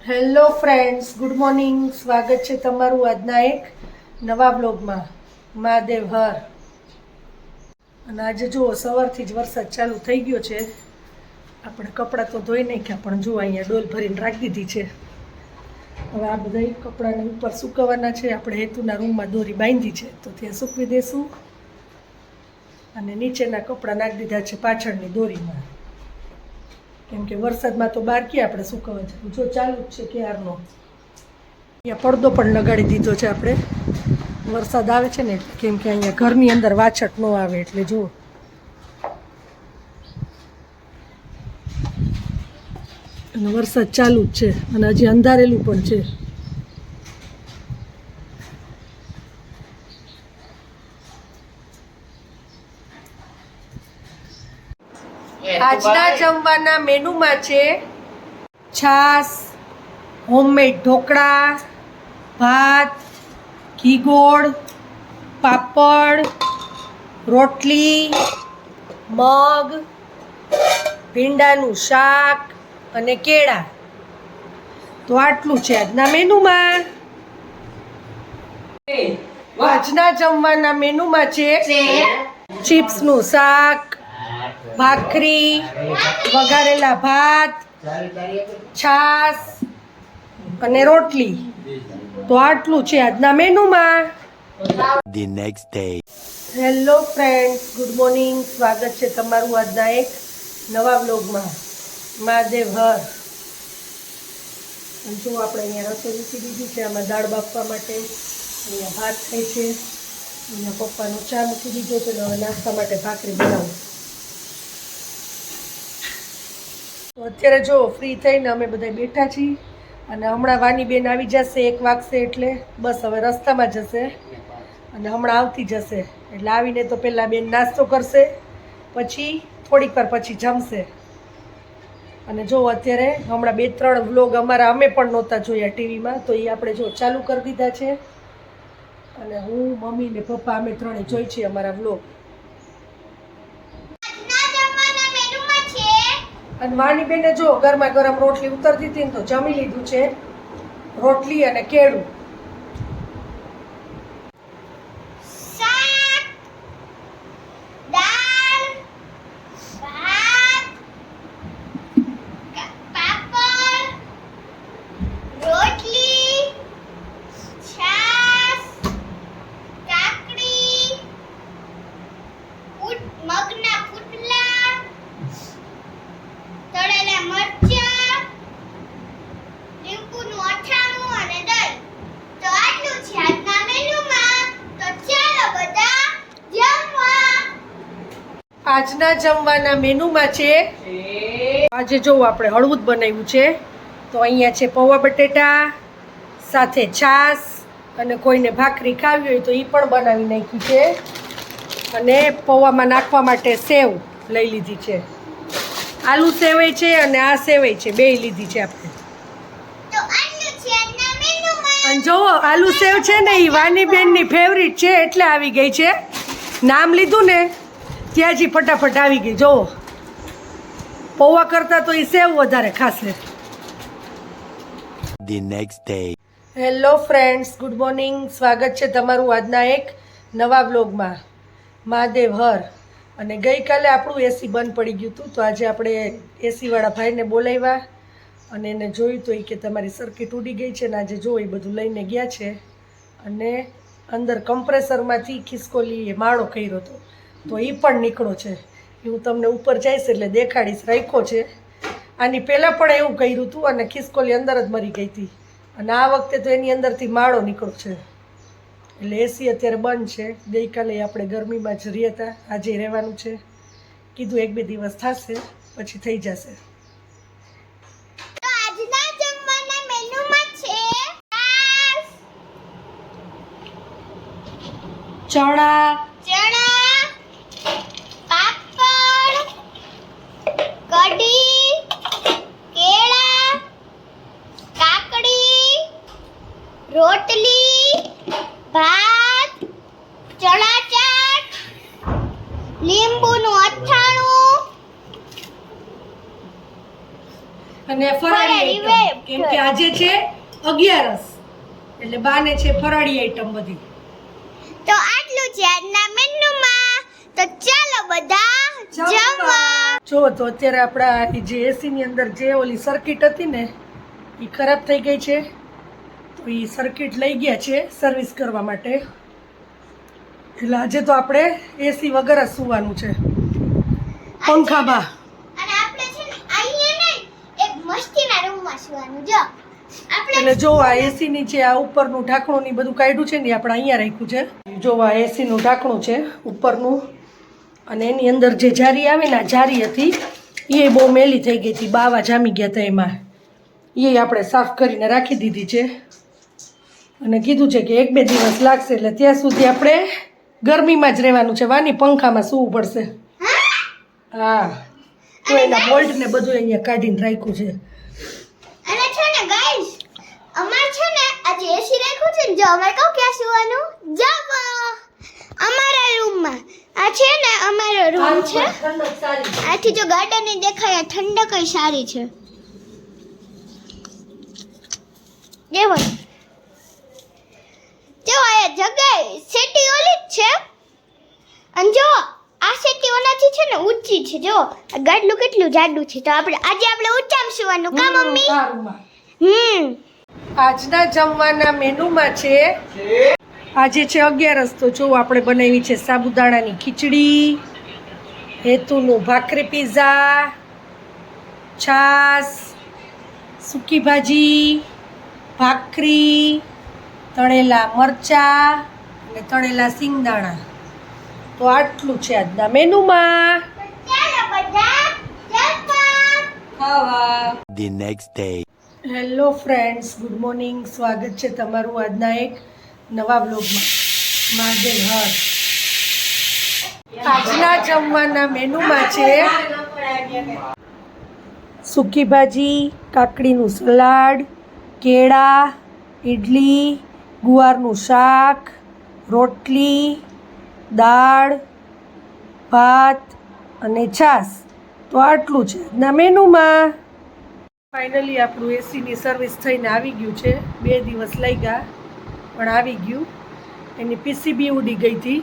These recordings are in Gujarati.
Hello friends, good morning. સ્વાગત છે તમારું આજના એક નવા બ્લોગમાં. મહાદેવ હર. અને આજે જુઓ સવારથી જ વરસાદ ચાલુ થઈ ગયો છે. આપણે કપડાં તો ધોઈ નાખ્યા, પણ જુઓ અહીંયા ડોલ ભરીને રાખી દીધી છે. હવે આ બધા કપડાને ઉપર સૂકવવાના છે. આપણે હેતુના રૂમમાં દોરી બાંધી છે, તો ત્યાં સૂકવી દેશું. અને નીચેના કપડાં નાખી દીધા છે પાછળની દોરીમાં, કેમ કે વરસાદમાં તો બહાર ક્યાં આપણે સુકવવા જવું. જો ચાલુ જ છે ક્યારનો. અહીંયા પડદો પણ લગાડી દીધો છે આપણે. વરસાદ આવે છે ને, કેમ કે અહીંયા ઘરની અંદર વાછટ ન આવે એટલે. જુઓ અને વરસાદ ચાલુ જ છે, અને હજી અંધારેલું પણ છે. આજના જમવાના મેનુમાં છે છાશ, હોમમેડ ઢોકળા, ભાત, ઘી ગોળ, પાપડ, રોટલી, મગ, ભીંડાનું શાક અને કેળા. તો આટલું છે આજના મેનુમાં. આજના જમવાના મેનુમાં છે ચિપ્સનું શાક, ભાખરી, વઘારેલા ભાત, છાશ અને રોટલી. તો આટલું છે આજના મેનુમાં. The next day. Hello friends, good morning. સ્વાગત છે તમારું આજના એક નવા બ્લોગમાં. મહાદેવ હર. જો આપણે અહીંયા રસોઈ મૂકી દીધી છે. આમાં દાળ બાફવા માટે. અહીંયા ભાત થાય છે. અહીંયા પપ્પાનો ચા મૂકી દીધો છે. હવે નાસ્તા માટે ભાખરી બનાવું. તો અત્યારે જો ફ્રી થઈને અમે બધા બેઠા છીએ. અને હમણાં વાની બેન આવી જશે, 1 વાગશે એટલે. બસ હવે રસ્તામાં જશે અને હમણાં આવતી જશે. એટલે આવીને તો પહેલાં બેન નાસ્તો કરશે, પછી થોડીક વાર પછી જમશે. અને જો અત્યારે હમણાં 2-3 વ્લોગ અમારા અમે પણ નહોતા જોયા ટીવીમાં, તો એ આપણે જો ચાલુ કરી દીધા છે. અને હું, મમ્મી ને પપ્પા અમે ત્રણે જોઈ છીએ અમારા વ્લોગ. અને વાની બેને જો ગરમા ગરમ રોટલી ઉતરતી હતી ને, તો જમી લીધું છે. રોટલી અને કેળું. આજના જમવાના મેનુમાં છે, આજે જો આપણે હળવું જ બનાવ્યું છે. તો અહીંયા છે પૌવા બટેટા સાથે છાશ, અને કોઈને ભાખરી ખાવી હોય તો એ પણ બનાવી નાખી છે. અને પૌવામાં નાખવા માટે સેવ લઈ લીધી છે. આલુ સેવઈ છે અને આ સેવઈ છે, બે લીધી છે આપણે. અને જોવો આલુ સેવ છે ને, એ વાની બેનની ફેવરિટ છે એટલે આવી ગઈ છે. નામ લીધું ને ત્યાં જ ફટાફટ આવી ગઈ. જોવો, પૌવા કરતાં તો એ સેવ વધારે ખાશે. The next day. Hello friends, good morning. સ્વાગત છે તમારું આજના એક નવા બ્લોગમાં. મહાદેવ હર. અને ગઈકાલે આપણું એસી બંધ પડી ગયું હતું, તો આજે આપણે એસીવાળા ભાઈને બોલાવ્યા અને એને જોયું તો એ કે તમારી સર્કિટ ઉડી ગઈ છે. ને આજે જો એ બધું લઈને ગયા છે. અને અંદર કમ્પ્રેસરમાંથી ખિસકોલીએ માળો કર્યો હતો, તો એ પણ નીકળો છે. એ હું તમને ઉપર જઈશ એટલે દેખાડીશ. રાખ્યો છે. આની પહેલાં પણ એવું કર્યું હતું અને ખિસકોલી અંદર જ મરી ગઈ હતી. અને આ વખતે તો એની અંદરથી માળો નીકળો છે. એટલે એસી અત્યારે બંધ છે. ગઈકાલે આપણે ગરમીમાં જ રહ્યા હતા, આજે રહેવાનું છે. કીધું 1-2 દિવસ થશે પછી થઈ જશે. ચણા, કઢી, કેળા, કાકડી, રોટલી, ભાત, ચણા ચાટ, લીંબુનું અથાણું, અને ને ફરાળી ફરાળી આઈટમ કેમ કે આજે છે 11 એટલે બાને છે ફરાળી આઈટમ બધી. તો આટલું છે આજના મેન્યુમાં. તો ચાલો બધા જમવા. જો તો અત્યારે આપણા જે એસી ની અંદર જે ઓલી સર્કિટ હતી ને એ ખરાબ થઈ ગઈ છે, તો એ સર્કિટ લઈ ગયા છે સર્વિસ કરવા માટે. એટલે આજે તો આપણે એસી વગર જ સૂવાનું છે પંખામાં. અને આપણે છે ને અહીંયા ને એક મસ્તીના રૂમમાં સુવાનું. જો આપણે એટલે જો આ એસી ની જે આ ઉપરનું ઢાંકણું ની બધું કાઢ્યું છે ને એ આપણે અહીંયા રાખ્યું છે. જો આ એસી નું ઢાંકણું છે ઉપરનું, અને એની અંદર જે જારી આવે ને આ જારી હતી એ બહુ મેલી થઈ ગઈ હતી, બાવા જામી ગયા હતા એમાં. એ આપણે સાફ કરીને રાખી દીધી છે અને કીધું છે કે 1-2 દિવસ લાગશે, એટલે ત્યાં સુધી આપણે ગરમીમાં જ રહેવાનું છે. વાની પંખામાં સૂવું પડશે. હા, તો એના બોલ્ટ ને બધું અહીંયા કાઢીને રાખ્યું છે. અને છે ને ગાઈસ અમાર છે ને આજે એસી રાખ્યું છે ને. જો અમાર કહું ક્યાં સુવાનું? જમવા અમારા રૂમમાં. આ છે ને અમારો રૂમ છે. આથી જો ગાર્ડન ની દેખાય, ઠંડક ય સારી છે. જેવો જો આ જગ્યા સેટી ઓલી જ છે. અને જો આ સેટી ઓલાથી છે ને ઊંચી છે. જો આ ગાડલું કેટલું જાડું છે. તો આપણે આજે ઊંચામાં સુવાનું કા મમ્મી? આજના જમવાના મેનુમાં છે, આજે છે 11, તો જો આપણે બનાવી છે સાબુદાણાની ખીચડી, હેતુનું ભાખરી પીઝા, છાશ, સૂકી ભાજી, ભાખરી, તળેલા મરચા અને તળેલા સિંગદાણા. તો આટલું છે આજના મેનુમાં. ચાલો બધા જમવા. ખાવા. The next day. Hello friends, good morning. સ્વાગત છે તમારું આજના એક નવા બ્લોગમાં. મહાદેવ હર. આજના જમવાના મેનુમાં છે સૂકી ભાજી, કાકડીનું સલાડ, કેળા, ઇડલી, ગુવારનું શાક, રોટલી, દાળ, ભાત અને છાશ. તો આટલું છે આજના મેનુમાં. ફાઇનલી આપણું એસીની સર્વિસ થઈને આવી ગયું છે. 2 દિવસ લઈ ગયા પણ આવી ગયું. એની પીસીબી ઉડી ગઈ હતી,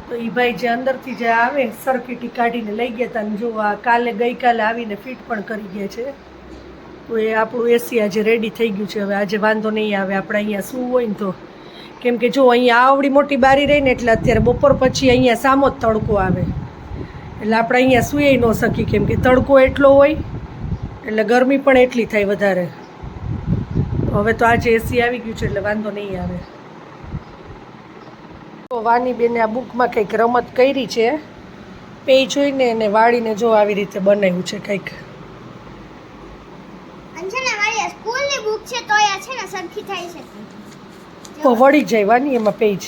તો એ ભાઈ જે અંદરથી જે આવે સર્કિટ કાઢીને લઈ ગયા હતા. અને જો આ ગઈકાલે આવીને ફિટ પણ કરી ગયા છે. તો એ આપણું એસી આજે રેડી થઈ ગયું છે. હવે આજે વાંધો નહીં આવે આપણે અહીંયા શું હોય ને તો. કેમ કે જો અહીંયા આવડી મોટી બારી રહી ને એટલે અત્યારે બપોર પછી અહીંયા સામો જ તડકો આવે, એટલે આપણે અહીંયા સૂઈ ન શકીએ કેમ કે તડકો એટલો હોય, એટલે ગરમી પણ એટલી થાય વધારે. હવે તો આજે એસી આવી ગયું છે એટલે વાંધો નહીં આવે. તો વાની બેને આ બુકમાં કંઈક રમત કરી છે, પેજ જોઈને એને વાળીને જો આવી રીતે બનાવ્યું છે કંઈક. અને છે ને મારી આ સ્કૂલની બુક છે તો આ છે ને સરખી થાય છે. તો વળી જાય વાની એમાં પેજ.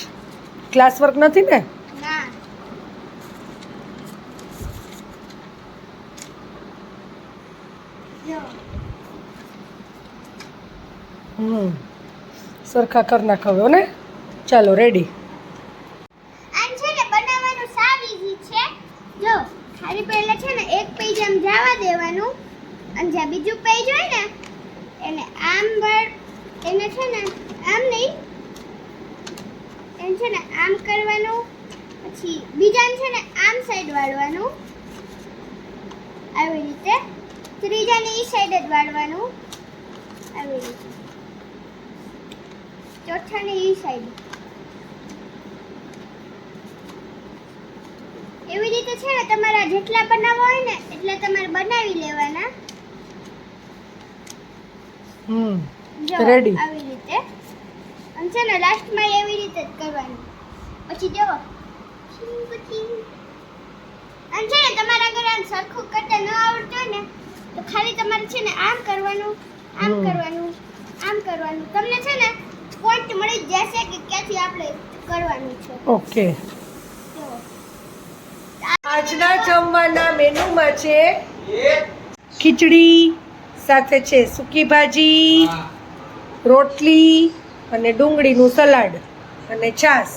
ક્લાસ વર્ક નથી ને? ના જો સરખા કરી નાખાવ્યો ને. ચાલો રેડી. આમ છે ને બનાવવાનું સાવ ઈઝી છે. જો ખાલી પહેલા છે ને એક પેજ આમ જવા દેવાનું, અને જ્યાં બીજું પેજ હોય ને એને આમ એને છે ને આમ નહીં, એને છે ને આમ કરવાનું, પછી બીજાને છે ને આમ સાઈડ વાળવાનું આવી રીતે, ત્રીજાને ઈ સાઈડ જ વાળવાનું આવી રીતે, ચોથાને ઈ સાઈડ. એવી રીતે છે ને તમારા જેટલા બનાવવા હોય ને એટલા તમારે બનાવી લેવાના. જો રેડી. આવી રીતે. અને છે ને લાસ્ટમાં એવી રીતે જ કરવાનું. પછી જો અને છે ને તમારા ઘરે આમ સરખું કરતા ન આવડતું હોય ને તો ખાલી તમારે છે ને આમ કરવાનું, આમ કરવાનું, આમ કરવાનું. તમને છે ને પોઈન્ટ મળી જ જશે કે ક્યાંથી આપણે કરવાનું છે. ઓકે. જો આજના જમવાના મેનુમાં છે ખીચડી, સાથે છે સૂકી ભાજી, રોટલી અને ડુંગળીનું સલાડ અને છાશ.